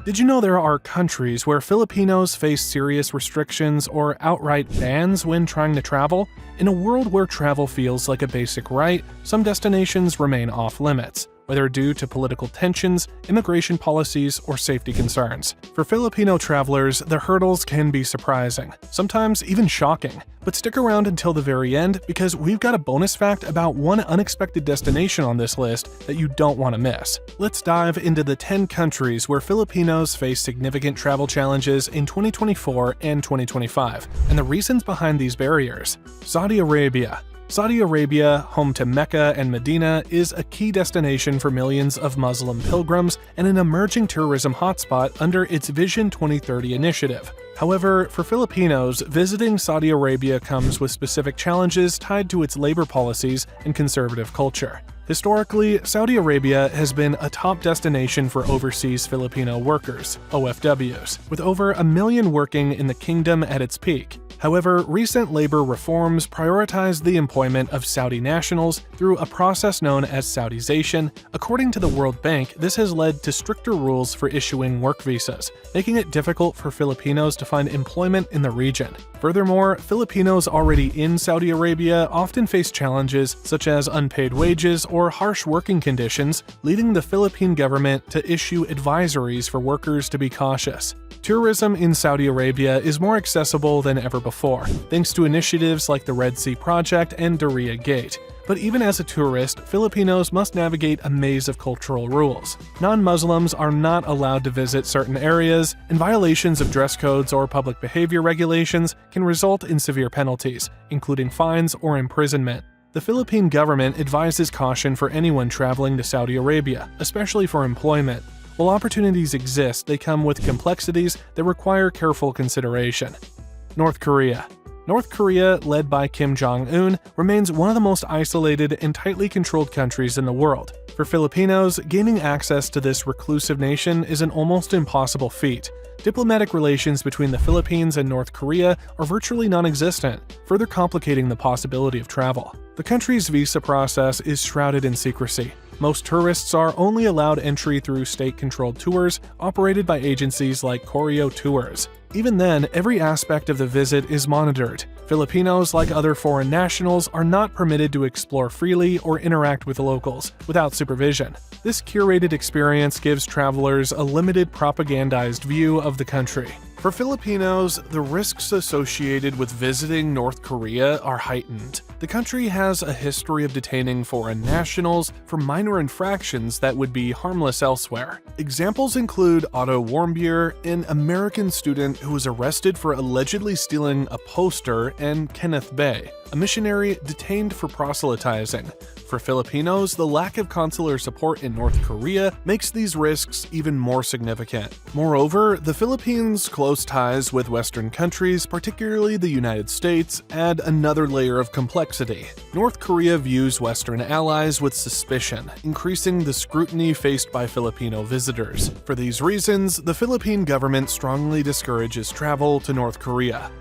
Did you know there are countries where Filipinos face serious restrictions or outright bans when trying to travel? In a world where travel feels like a basic right, some destinations remain off-limits, whether due to political tensions, immigration policies, or safety concerns. For Filipino travelers, the hurdles can be surprising, sometimes even shocking. But stick around until the very end because we've got a bonus fact about one unexpected destination on this list that you don't want to miss. Let's dive into the 10 countries where Filipinos face significant travel challenges in 2024 and 2025, and the reasons behind these barriers. Saudi Arabia. Saudi Arabia, home to Mecca and Medina, is a key destination for millions of Muslim pilgrims and an emerging tourism hotspot under its Vision 2030 initiative. However, for Filipinos, visiting Saudi Arabia comes with specific challenges tied to its labor policies and conservative culture. Historically, Saudi Arabia has been a top destination for overseas Filipino workers, OFWs, with over 1 million working in the kingdom at its peak. However, recent labor reforms prioritized the employment of Saudi nationals through a process known as Saudization. According to the World Bank, this has led to stricter rules for issuing work visas, making it difficult for Filipinos to find employment in the region. Furthermore, Filipinos already in Saudi Arabia often face challenges such as unpaid wages or harsh working conditions, leading the Philippine government to issue advisories for workers to be cautious. Tourism in Saudi Arabia is more accessible than ever before, thanks to initiatives like the Red Sea Project and Diriyah Gate. But even as a tourist, Filipinos must navigate a maze of cultural rules. Non-Muslims are not allowed to visit certain areas, and violations of dress codes or public behavior regulations can result in severe penalties, including fines or imprisonment. The Philippine government advises caution for anyone traveling to Saudi Arabia, especially for employment. While opportunities exist, they come with complexities that require careful consideration. North Korea. North Korea, led by Kim Jong-un, remains one of the most isolated and tightly controlled countries in the world. For Filipinos, gaining access to this reclusive nation is an almost impossible feat. Diplomatic relations between the Philippines and North Korea are virtually non-existent, further complicating the possibility of travel. The country's visa process is shrouded in secrecy. Most tourists are only allowed entry through state-controlled tours operated by agencies like Koryo Tours. Even then, every aspect of the visit is monitored. Filipinos, like other foreign nationals, are not permitted to explore freely or interact with locals without supervision. This curated experience gives travelers a limited propagandized view of the country. For Filipinos, the risks associated with visiting North Korea are heightened. The country has a history of detaining foreign nationals for minor infractions that would be harmless elsewhere. Examples include Otto Warmbier, an American student who was arrested for allegedly stealing a poster, and Kenneth Bae, a missionary detained for proselytizing. For Filipinos, the lack of consular support in North Korea makes these risks even more significant. Moreover, the Philippines' close ties with Western countries, particularly the United States, add another layer of complexity. North Korea views Western allies with suspicion, increasing the scrutiny faced by Filipino visitors. For these reasons, the Philippine government strongly discourages travel to North Korea.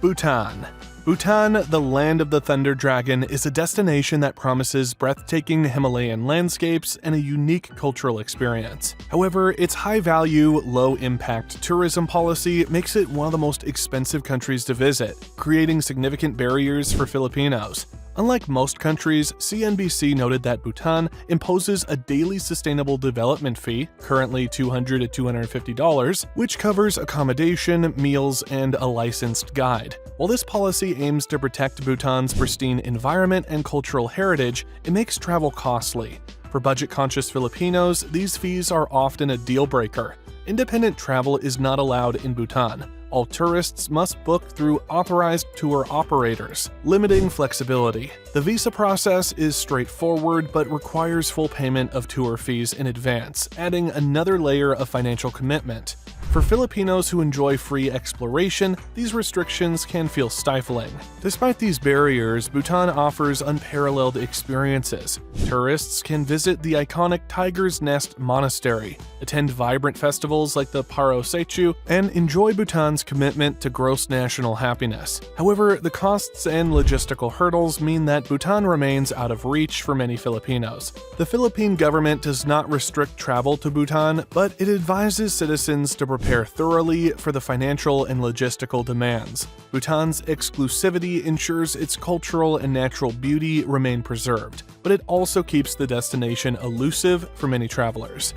Bhutan. Bhutan, the land of the Thunder Dragon, is a destination that promises breathtaking Himalayan landscapes and a unique cultural experience. However, its high-value, low-impact tourism policy makes it one of the most expensive countries to visit, creating significant barriers for Filipinos. Unlike most countries, CNBC noted that Bhutan imposes a daily sustainable development fee, currently $200 to $250, which covers accommodation, meals, and a licensed guide. While this policy aims to protect Bhutan's pristine environment and cultural heritage, it makes travel costly. For budget-conscious Filipinos, these fees are often a deal-breaker. Independent travel is not allowed in Bhutan. All tourists must book through authorized tour operators, limiting flexibility. The visa process is straightforward but requires full payment of tour fees in advance, adding another layer of financial commitment. For For Filipinos who enjoy free exploration, these restrictions can feel stifling. Despite these barriers, Bhutan offers unparalleled experiences. Tourists can visit the iconic Tiger's Nest Monastery, attend vibrant festivals like the Paro Sechu, and enjoy Bhutan's commitment to gross national happiness. However, the costs and logistical hurdles mean that Bhutan remains out of reach for many Filipinos. The Philippine government does not restrict travel to Bhutan, but it advises citizens to prepare thoroughly for the financial and logistical demands. Bhutan's exclusivity ensures its cultural and natural beauty remain preserved, but it also keeps the destination elusive for many travelers.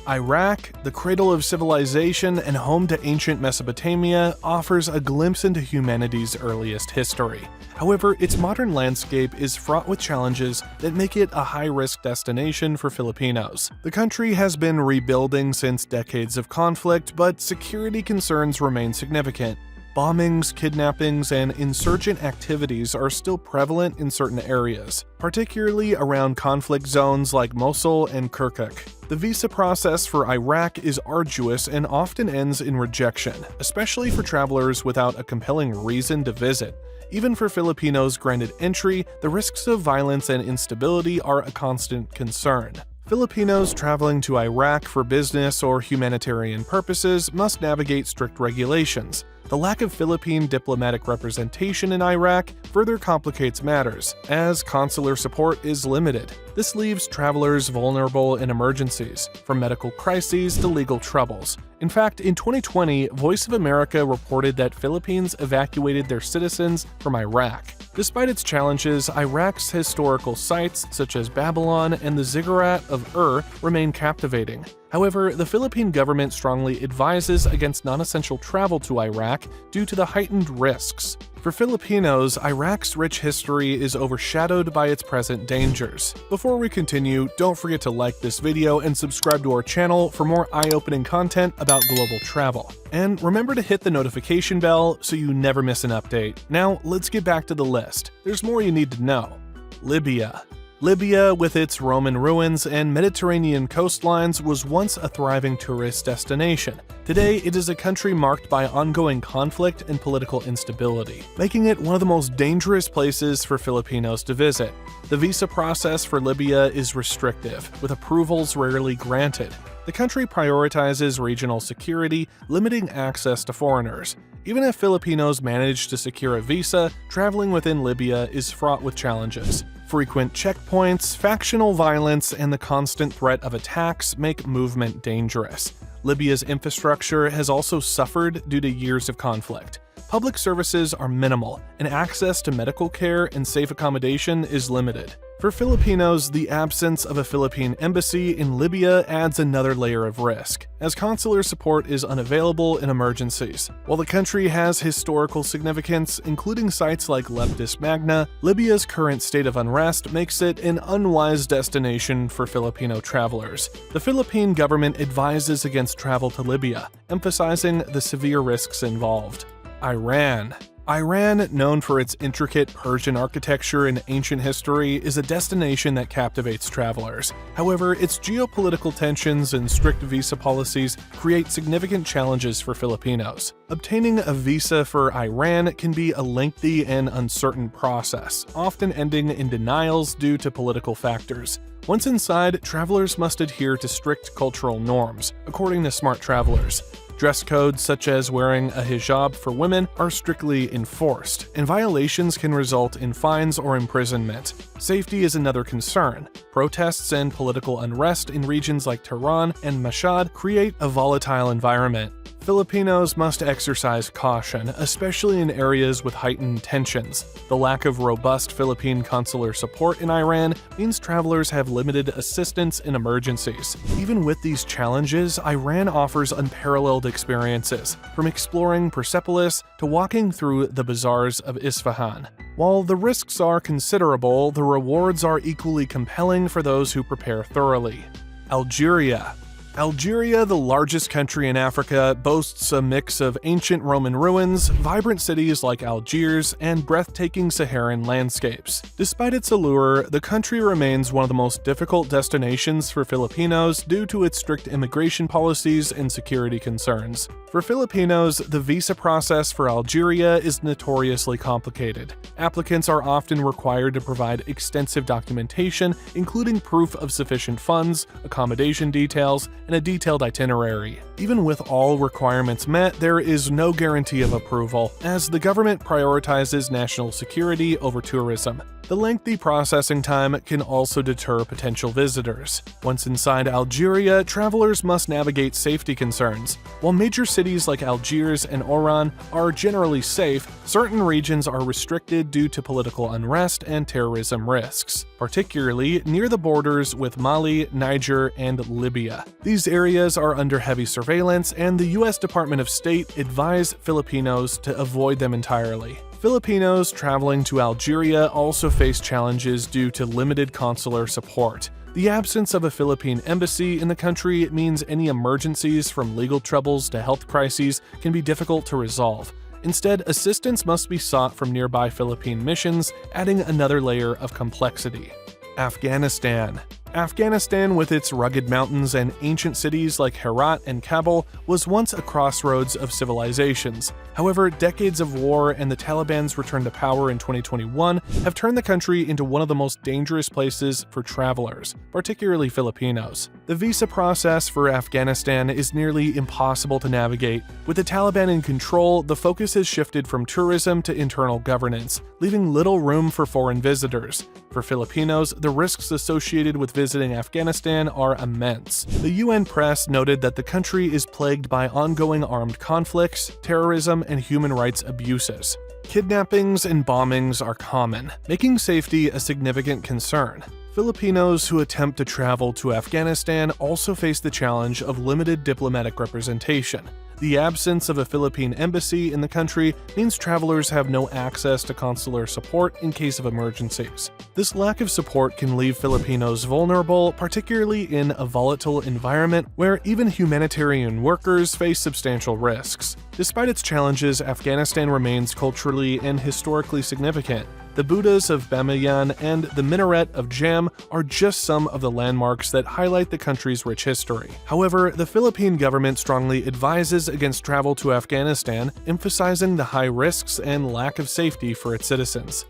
Iraq, the cradle of civilization and home to ancient Mesopotamia, offers a glimpse into humanity's earliest history. However, its modern landscape is fraught with challenges that make it a high-risk destination for Filipinos. The country has been rebuilding since decades of conflict, but security concerns remain significant. Bombings, kidnappings, and insurgent activities are still prevalent in certain areas, particularly around conflict zones like Mosul and Kirkuk. The visa process for Iraq is arduous and often ends in rejection, especially for travelers without a compelling reason to visit. Even for Filipinos granted entry, the risks of violence and instability are a constant concern. Filipinos traveling to Iraq for business or humanitarian purposes must navigate strict regulations. The lack of Philippine diplomatic representation in Iraq further complicates matters, as consular support is limited. This leaves travelers vulnerable in emergencies, from medical crises to legal troubles. In fact, in 2020, Voice of America reported that Philippines evacuated their citizens from Iraq. Despite its challenges, Iraq's historical sites, such as Babylon and the Ziggurat of Ur, remain captivating. However, the Philippine government strongly advises against non-essential travel to Iraq due to the heightened risks. For Filipinos, Iraq's rich history is overshadowed by its present dangers. Before we continue, don't forget to like this video and subscribe to our channel for more eye-opening content about global travel. And remember to hit the notification bell so you never miss an update. Now, let's get back to the list. There's more you need to know. Libya, with its Roman ruins and Mediterranean coastlines, was once a thriving tourist destination. Today, it is a country marked by ongoing conflict and political instability, making it one of the most dangerous places for Filipinos to visit. The visa process for Libya is restrictive, with approvals rarely granted. The country prioritizes regional security, limiting access to foreigners. Even if Filipinos manage to secure a visa, traveling within Libya is fraught with challenges. Frequent checkpoints, factional violence, and the constant threat of attacks make movement dangerous. Libya's infrastructure has also suffered due to years of conflict. Public services are minimal, and access to medical care and safe accommodation is limited. For Filipinos, the absence of a Philippine embassy in Libya adds another layer of risk, as consular support is unavailable in emergencies. While the country has historical significance, including sites like Leptis Magna, Libya's current state of unrest makes it an unwise destination for Filipino travelers. The Philippine government advises against travel to Libya, emphasizing the severe risks involved. Iran, known for its intricate Persian architecture and ancient history, is a destination that captivates travelers. However, its geopolitical tensions and strict visa policies create significant challenges for Filipinos. Obtaining a visa for Iran can be a lengthy and uncertain process, often ending in denials due to political factors. Once inside, travelers must adhere to strict cultural norms, according to smart travelers. Dress codes such as wearing a hijab for women are strictly enforced, and violations can result in fines or imprisonment. Safety is another concern. Protests and political unrest in regions like Tehran and Mashhad create a volatile environment. Filipinos must exercise caution, especially in areas with heightened tensions. The lack of robust Philippine consular support in Iran means travelers have limited assistance in emergencies. Even with these challenges, Iran offers unparalleled experiences, from exploring Persepolis to walking through the bazaars of Isfahan. While the risks are considerable, the rewards are equally compelling for those who prepare thoroughly. Algeria. Algeria, the largest country in Africa, boasts a mix of ancient Roman ruins, vibrant cities like Algiers, and breathtaking Saharan landscapes. Despite its allure, the country remains one of the most difficult destinations for Filipinos due to its strict immigration policies and security concerns. For Filipinos, the visa process for Algeria is notoriously complicated. Applicants are often required to provide extensive documentation, including proof of sufficient funds, accommodation details, and a detailed itinerary. Even with all requirements met, there is no guarantee of approval, as the government prioritizes national security over tourism. The lengthy processing time can also deter potential visitors. Once inside Algeria, travelers must navigate safety concerns. While major cities like Algiers and Oran are generally safe, certain regions are restricted due to political unrest and terrorism risks, particularly near the borders with Mali, Niger, and Libya. These areas are under heavy surveillance, and the U.S. Department of State advise Filipinos to avoid them entirely. Filipinos traveling to Algeria also face challenges due to limited consular support. The absence of a Philippine embassy in the country means any emergencies from legal troubles to health crises can be difficult to resolve. Instead, assistance must be sought from nearby Philippine missions, adding another layer of complexity. Afghanistan. Afghanistan, with its rugged mountains and ancient cities like Herat and Kabul, was once a crossroads of civilizations. However, decades of war and the Taliban's return to power in 2021 have turned the country into one of the most dangerous places for travelers, particularly Filipinos. The visa process for Afghanistan is nearly impossible to navigate. With the Taliban in control, the focus has shifted from tourism to internal governance, leaving little room for foreign visitors. For Filipinos, the risks associated with visiting Afghanistan are immense. The UN press noted that the country is plagued by ongoing armed conflicts, terrorism, and human rights abuses. Kidnappings and bombings are common, making safety a significant concern. Filipinos who attempt to travel to Afghanistan also face the challenge of limited diplomatic representation. The absence of a Philippine embassy in the country means travelers have no access to consular support in case of emergencies. This lack of support can leave Filipinos vulnerable, particularly in a volatile environment where even humanitarian workers face substantial risks. Despite its challenges, Afghanistan remains culturally and historically significant. The Buddhas of Bamiyan and the minaret of Jam are just some of the landmarks that highlight the country's rich history. However, the Philippine government strongly advises against travel to Afghanistan, emphasizing the high risks and lack of safety for its citizens.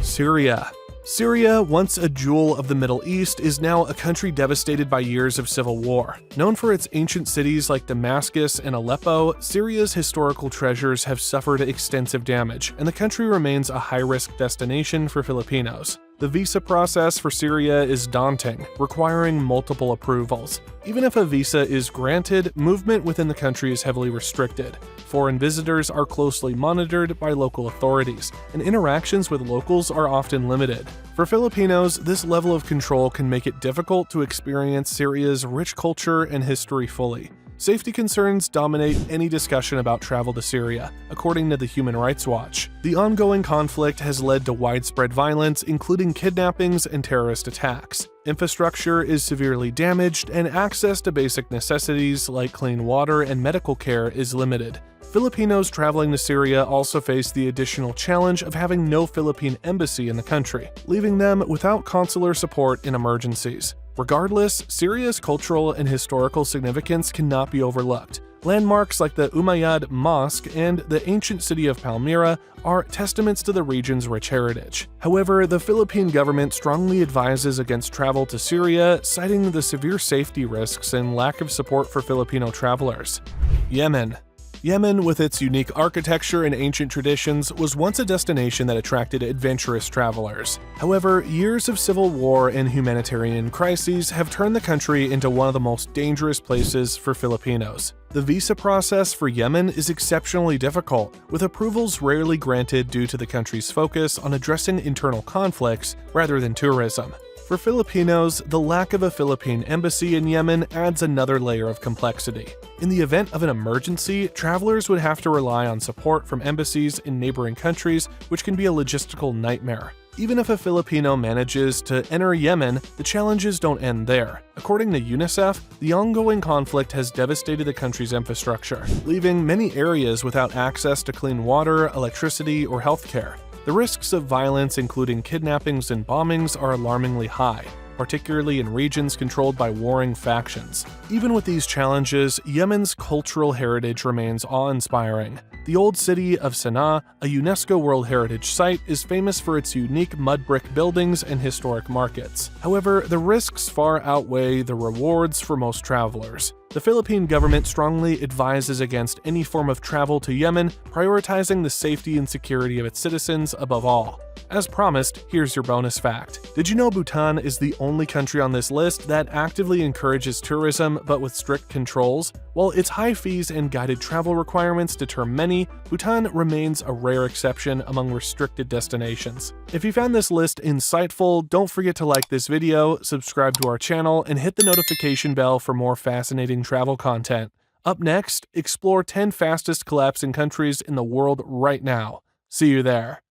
Syria. Syria, once a jewel of the Middle East, is now a country devastated by years of civil war. Known for its ancient cities like Damascus and Aleppo, Syria's historical treasures have suffered extensive damage, and the country remains a high-risk destination for Filipinos. The visa process for Syria is daunting, requiring multiple approvals. Even if a visa is granted, movement within the country is heavily restricted. Foreign visitors are closely monitored by local authorities, and interactions with locals are often limited. For Filipinos, this level of control can make it difficult to experience Syria's rich culture and history fully. Safety concerns dominate any discussion about travel to Syria, according to the Human Rights Watch. The ongoing conflict has led to widespread violence, including kidnappings and terrorist attacks. Infrastructure is severely damaged, and access to basic necessities like clean water and medical care is limited. Filipinos traveling to Syria also face the additional challenge of having no Philippine embassy in the country, leaving them without consular support in emergencies. Regardless, Syria's cultural and historical significance cannot be overlooked. Landmarks like the Umayyad Mosque and the ancient city of Palmyra are testaments to the region's rich heritage. However, the Philippine government strongly advises against travel to Syria, citing the severe safety risks and lack of support for Filipino travelers. Yemen. Yemen, with its unique architecture and ancient traditions, was once a destination that attracted adventurous travelers. However, years of civil war and humanitarian crises have turned the country into one of the most dangerous places for Filipinos. The visa process for Yemen is exceptionally difficult, with approvals rarely granted due to the country's focus on addressing internal conflicts rather than tourism. For Filipinos, the lack of a Philippine embassy in Yemen adds another layer of complexity. In the event of an emergency, travelers would have to rely on support from embassies in neighboring countries, which can be a logistical nightmare. Even if a Filipino manages to enter Yemen, the challenges don't end there. According to UNICEF, the ongoing conflict has devastated the country's infrastructure, leaving many areas without access to clean water, electricity, or healthcare. The risks of violence, including kidnappings and bombings, are alarmingly high, particularly in regions controlled by warring factions. Even with these challenges, Yemen's cultural heritage remains awe-inspiring. The old city of Sana'a, a UNESCO World Heritage Site, is famous for its unique mud brick buildings and historic markets. However, the risks far outweigh the rewards for most travelers. The Philippine government strongly advises against any form of travel to Yemen, prioritizing the safety and security of its citizens above all. As promised, here's your bonus fact. Did you know Bhutan is the only country on this list that actively encourages tourism but with strict controls? While its high fees and guided travel requirements deter many, Bhutan remains a rare exception among restricted destinations. If you found this list insightful, don't forget to like this video, subscribe to our channel, and hit the notification bell for more fascinating travel content. Up next, explore 10 fastest collapsing countries in the world right now. See you there.